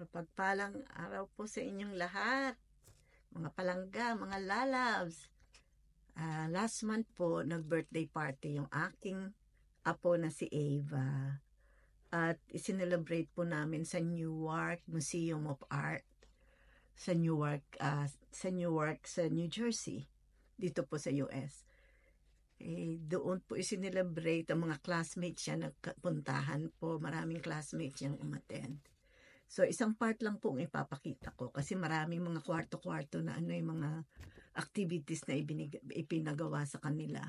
Mapagpalang araw po sa inyong lahat, mga palangga, mga lalabs. Last month po, nag-birthday party yung aking apo na si Ava. At isinelebrate po namin sa Newark Museum of Art sa Newark, sa New Jersey, dito po sa US. Doon po isinelebrate ang mga classmates siya, nagpuntahan po, maraming classmates niyang umattend. So, isang part lang po ang ipapakita ko kasi maraming mga kwarto-kwarto na yung mga activities na ipinagawa sa kanila.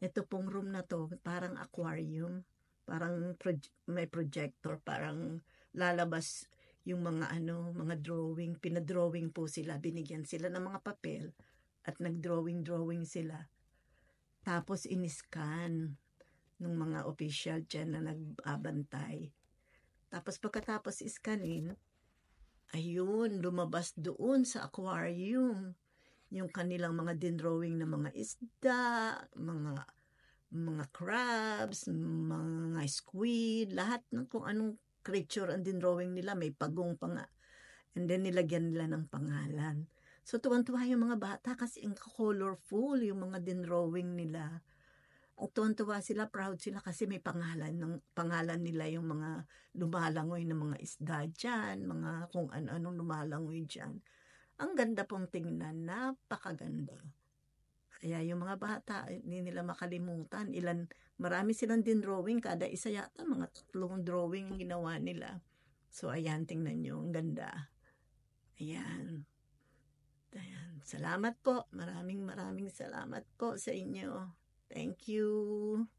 Ito pong room na to, parang aquarium, parang may projector, parang lalabas yung mga drawing, pinadrawing po sila, binigyan sila ng mga papel at nagdrawing sila. Tapos in-scan ng mga official dyan na nagbabantay. Tapos pagkatapos iskanin, ayun, lumabas doon sa aquarium yung kanilang mga dinrawing na mga isda, mga crabs, mga squid, lahat ng kung anong creature ang dinrawing nila, may pagong pa nga. And then nilagyan nila ng pangalan. So tuwan-tuwa yung mga bata kasi ang colorful yung mga dinrawing nila. At tuwan-tuwa sila, proud sila kasi may pangalan nila yung mga lumalangoy na mga isda dyan, mga kung ano-anong lumalangoy dyan. Ang ganda pong tingnan, napakaganda. Kaya yung mga bata, hindi nila makalimutan. Marami silang din drawing, kada isa yata, mga 3 drawing ang ginawa nila. So, ayan, tingnan nyo, ang ganda. Ayan. Salamat po. Maraming salamat po sa inyo. Thank you.